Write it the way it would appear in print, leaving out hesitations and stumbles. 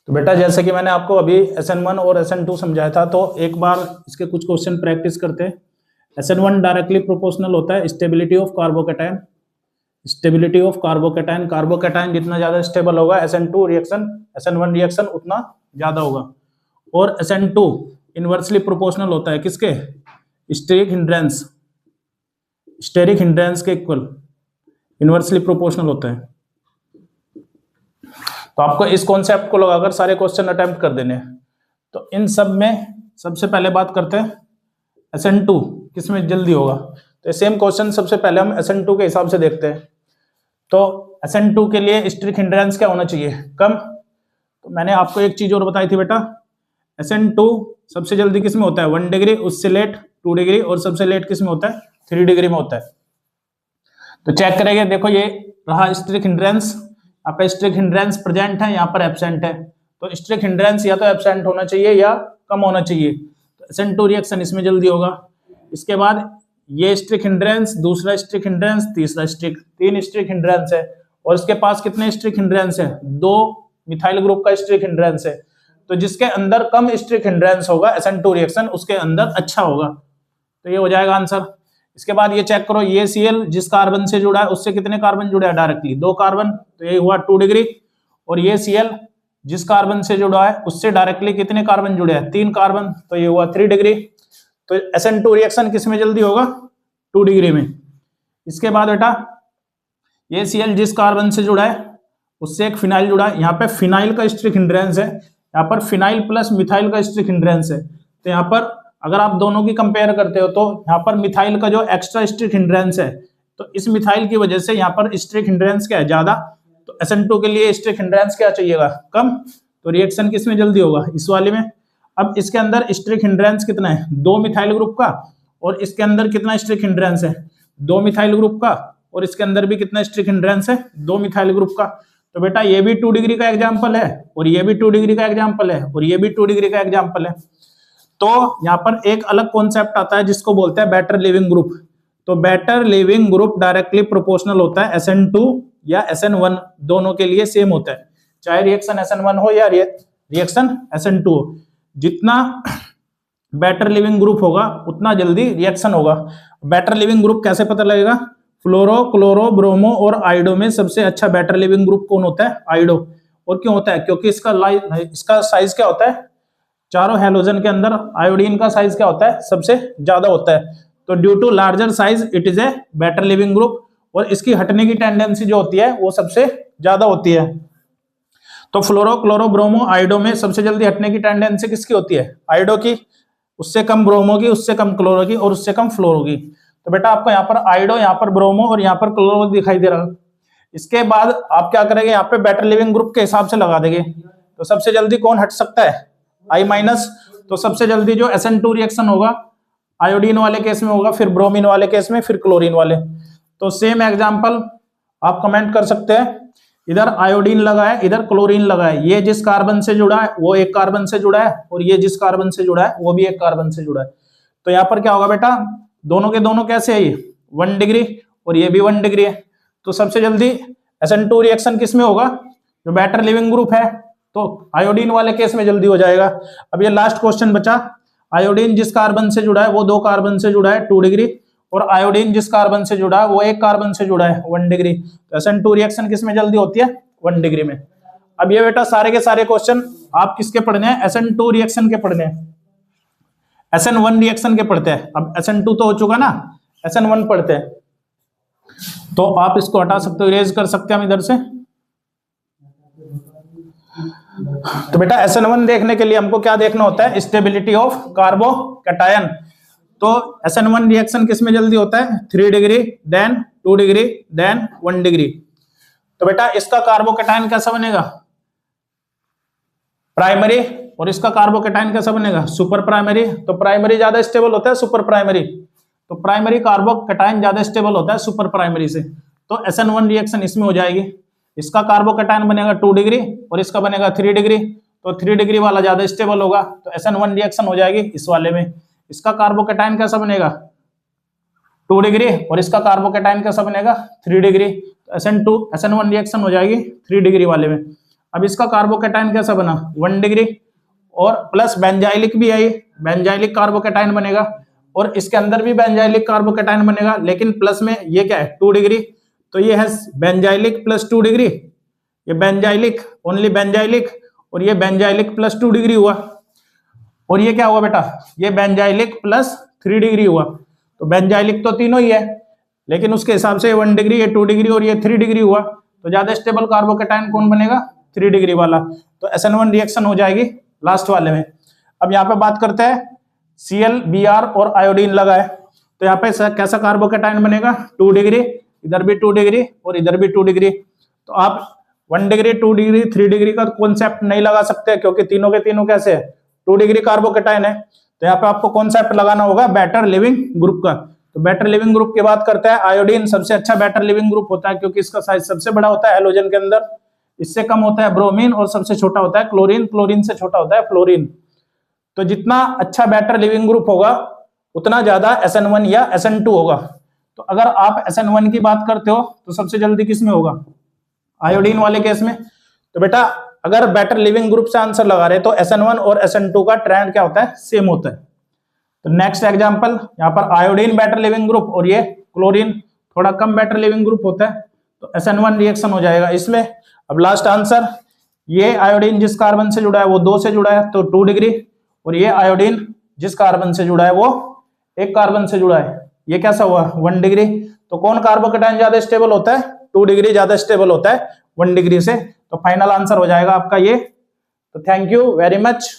तो बेटा जैसे कि मैंने आपको अभी SN1 और SN2 समझाया था, तो एक बार इसके कुछ क्वेश्चन प्रैक्टिस करते हैं। SN1 डायरेक्टली प्रोपोर्शनल होता है stability of carbocation. Stability of carbocation, carbocation जितना ज्यादा स्टेबल होगा SN1 रिएक्शन उतना ज्यादा होगा। और SN2 इनवर्सली प्रोपोर्शनल होता है किसके? स्टेरिक हिंड्रेंस के इक्वल इनवर्सली प्रोपोर्शनल होता है। तो आपको इस कॉन्सेप्ट को लगाकर सारे क्वेश्चन अटेम्प्ट कर देने हैं। तो इन सब में सबसे पहले बात करते हैं SN2 किसमें जल्दी होगा। तो सेम क्वेश्चन सबसे पहले हम SN2 के हिसाब से देखते हैं। तो SN2 के लिए स्टेरिक हिंड्रेंस क्या होना चाहिए? कम। तो मैंने आपको एक चीज और बताई थी बेटा, SN2 सबसे जल्दी किसमें होता है? 1 डिग्री, उससे लेट 2 डिग्री, और सबसे लेट किसमें होता है? 3 डिग्री में होता है। तो चेक करेंगे, देखो ये रहा स्टेरिक हिंड्रेंस, यहाँ पे स्टेरिक हिंड्रेंस प्रेजेंट है, यहाँ पर एब्सेंट है। तो स्टेरिक हिंड्रेंस या तो एब्सेंट होना चाहिए या कम होना चाहिए। तो SN2 रिएक्शन इसमें जल्दी होगा। इसके बाद ये स्टेरिक हिंड्रेंस, दूसरा स्टेरिक हिंड्रेंस, तीसरा स्टेरिक, 3 स्टेरिक हिंड्रेंस है। और इसके पास कितने स्टेरिक हिंड्रेंस है? 2 मिथाइल ग्रुप का स्टेरिक हिंड्रेंस है। तो जिसके अंदर कम स्टेरिक हिंड्रेंस होगा SN2 रिएक्शन उसके अंदर अच्छा होगा। तो ये हो जाएगा आंसर। इसके बाद ये चेक करो, ये Cl जिस कार्बन से जुड़ा है उससे कितने कार्बन जुड़े हैं? डायरेक्टली 2 कार्बन, तो ये हुआ 2 डिग्री। और ये Cl जिस कार्बन से जुड़ा है उससे डायरेक्टली कितने कार्बन जुड़े हैं? 3 कार्बन, तो ये हुआ 3 डिग्री। तो SN2 रिएक्शन किसमें जल्दी होगा? 2 डिग्री में। इसके बाद बेटा ये Cl जिस कार्बन से जुड़ा है उससे एक फिनाइल जुड़ा है, यहाँ पे फिनाइल का स्टेरिक हिंड्रेंस है, यहाँ पर फिनाइल प्लस मिथाइल का स्टेरिक हिंड्रेंस है। तो यहाँ पर अगर आप दोनों की कंपेयर करते हो तो यहाँ पर मिथाइल का जो एक्स्ट्रा स्टेरिक हिंड्रेंस है, तो इस मिथाइल की वजह से यहाँ पर स्टेरिक हिंड्रेंस क्या है? ज्यादा। तो SN2 के लिए स्टेरिक हिंड्रेंस क्या चाहिएगा? कम। तो रिएक्शन किसमें जल्दी होगा? इस वाले में। अब इसके अंदर स्टेरिक हिंड्रेंस कितना है? 2 मिथाइल ग्रुप का। और इसके अंदर कितना स्टेरिक हिंड्रेंस है? 2 मिथाइल ग्रुप का। और इसके अंदर भी कितना स्टेरिक हिंड्रेंस है? 2 मिथाइल ग्रुप का। तो बेटा ये भी 2 डिग्री का एग्जाम्पल है, और ये भी 2 डिग्री का एग्जाम्पल है, और ये भी 2 डिग्री का एग्जाम्पल है। तो यहाँ पर एक अलग कॉन्सेप्ट आता है जिसको बोलते हैं बेटर लिविंग ग्रुप। तो better leaving group directly proportional होता है SN2 या SN1, दोनों के लिए सेम होता है, चाहे रिएक्शन SN1 हो या रिएक्शन SN2 हो। जितना बेटर लिविंग ग्रुप होगा उतना जल्दी रिएक्शन होगा। बेटर लिविंग ग्रुप कैसे पता लगेगा? फ्लोरो, क्लोरो, ब्रोमो और आयोडो में सबसे अच्छा बेटर लिविंग ग्रुप कौन होता है? आयोडो। और क्यों होता है? क्योंकि इसका साइज क्या होता है? चारों हैलोजन के अंदर आयोडीन का साइज क्या होता है? सबसे ज्यादा होता है। तो due to larger size it is a better leaving group, और इसकी हटने की टेंडेंसी जो होती है वो सबसे ज्यादा होती है। तो फ्लोरो, क्लोरो, ब्रोमो, आयोडो में सबसे जल्दी हटने की टेंडेंसी किसकी होती है? आयोडो की। उससे कम ब्रोमो की, उससे कम क्लोरो की, और उससे कम फ्लोरो की। तो बेटा आपको यहाँ पर आयोडो, यहाँ पर ब्रोमो और यहाँ पर क्लोरो दिखाई दे रहा। इसके बाद आप क्या करेंगे? यहाँ पे बेटर लिविंग ग्रुप के हिसाब से लगा देंगे। तो सबसे जल्दी कौन हट सकता है? I-। तो सबसे जल्दी जो SN2 रिएक्शन होगा आयोडीन वाले केस में होगा, फिर ब्रोमीन वाले केस में, फिर क्लोरीन वाले। तो सेम एग्जांपल आप कमेंट कर सकते हैं, इधर आयोडीन लगा है, इधर क्लोरीन लगा है। ये जिस कार्बन से जुड़ा है वो एक कार्बन से जुड़ा है, और ये जिस कार्बन से जुड़ा है वो भी एक कार्बन से जुड़ा है। तो यहाँ पर क्या होगा बेटा? दोनों के दोनों कैसे है? ये 1 डिग्री और ये भी 1 डिग्री है। तो सबसे जल्दी SN2 रिएक्शन किस में होगा? जो बेटर लिविंग ग्रुप है, तो आयोडीन वाले केस में जल्दी हो जाएगा। अब ये लास्ट क्वेश्चन बचा, आयोडीन जिस कार्बन से जुड़ा है वो 2 कार्बन से जुड़ा है 2 डिग्री, और आयोडीन जिस कार्बन से जुड़ा है वो एक कार्बन से जुड़ा है 1 डिग्री। तो SN2 रिएक्शन किस में जल्दी होती है? 1 डिग्री में। अब ये बेटा सारे के सारे क्वेश्चन आप किसके पढ़ने हैं? SN2 रिएक्शन के पढ़ने हैं। SN1 रिएक्शन के पढ़ते हैं। अब SN2 तो हो चुका ना, SN1 पढ़ते हैं। तो आप इसको हटा सकते हो, इरेज कर सकते हैं हम इधर से। तो बेटा SN1 देखने के लिए हमको क्या देखना होता है? Stability of carbocation. तो SN1 रिएक्शन किस में जल्दी होता है? 3 degree, then 2 degree, then 1 degree. तो बेटा इसका कार्बोकैटायन कैसा बनेगा? प्राइमरी। और इसका कार्बोकैटायन कैसा बनेगा? Super primary. तो प्राइमरी ज्यादा स्टेबल होता है सुपर प्राइमरी, तो प्राइमरी कार्बोकैटायन ज्यादा स्टेबल होता है सुपर प्राइमरी से। तो SN1 रिएक्शन इसमें हो जाएगी। इसका कार्बोकैटायन बनेगा 2 डिग्री और इसका बनेगा 3 डिग्री, तो 3 डिग्री वाला ज्यादा स्टेबल होगा, तो SN1 रिएक्शन हो जाएगी इस वाले में। इसका कार्बोकैटायन कैसा बनेगा? 2 डिग्री, और इसका कार्बोकैटायन कैसा बनेगा? 3 डिग्री। तो SN1 रिएक्शन हो जाएगी 3 डिग्री वाले में। अब इसका कार्बोकेटाइन कैसा बना 1 डिग्री, और प्लस बेंजाइलिक भी है, बेंजाइलिक कार्बोकेटाइन बनेगा, और इसके अंदर भी बेंजाइलिक कार्बोकेटाइन बनेगा, लेकिन प्लस में ये क्या है 2 डिग्री, तो ये है बेंजाइलिक प्लस 2 डिग्री, ये बेंजाइलिक ओनली बेंजाइलिक, और ये बेंजाइलिक प्लस 2 डिग्री हुआ, और ये क्या हुआ बेटा ये बेंजाइलिक प्लस 3 डिग्री हुआ। तो बेंजाइलिक तो तीनों ही है, लेकिन उसके हिसाब से 1 डिग्री, ये 2 डिग्री और ये 3 डिग्री हुआ, तो ज्यादा स्टेबल कार्बोकेटाइन कौन बनेगा 3 डिग्री वाला। तो SN1 रिएक्शन हो जाएगी लास्ट वाले में। अब यहाँ पे बात करते हैं Cl Br और आयोडीन लगा है, तो यहाँ पे कैसा कार्बोकेटाइन बनेगा 2 डिग्री, इधर भी 2 डिग्री और इधर भी 2 डिग्री। तो आप 1 डिग्री 2 डिग्री 3 डिग्री का कॉन्सेप्ट नहीं लगा सकते, क्योंकि तीनों के तीनों कैसे है 2 डिग्री कार्बोकेटाइन है। तो यहाँ पे आपको कॉन्सेप्ट लगाना होगा बेटर लिविंग ग्रुप का। तो बेटर लिविंग ग्रुप की बात करते हैं, आयोडीन सबसे अच्छा बेटर लिविंग ग्रुप होता है, क्योंकि इसका साइज सबसे बड़ा होता है हेलोजन के अंदर, इससे कम होता है ब्रोमीन, और सबसे छोटा होता है क्लोरीन, क्लोरीन से छोटा होता है फ्लोरीन। तो जितना अच्छा बेटर लिविंग ग्रुप होगा उतना ज्यादा SN1 या SN2 होगा। तो अगर आप SN1 की बात करते हो तो सबसे जल्दी किसमें होगा आयोडीन वाले केस में। तो बेटा अगर बेटर लिविंग ग्रुप से आंसर लगा रहे तो SN1 और SN2 का ट्रेंड क्या होता है सेम होता है। तो नेक्स्ट एग्जांपल यहाँ पर आयोडीन बेटर लिविंग ग्रुप और ये क्लोरीन थोड़ा कम बेटर लिविंग ग्रुप होता है, तो SN1 रिएक्शन हो जाएगा इसमें। अब लास्ट आंसर, ये आयोडीन जिस कार्बन से जुड़ा है वो 2 से जुड़ा है तो 2 डिग्री, और ये आयोडीन जिस कार्बन से जुड़ा है वो 1 कार्बन से जुड़ा है, ये कैसा हुआ 1 डिग्री। तो कौन कार्बोकेटाइन ज्यादा स्टेबल होता है 2 डिग्री ज्यादा स्टेबल होता है 1 डिग्री से। तो फाइनल आंसर हो जाएगा आपका ये। तो थैंक यू वेरी मच।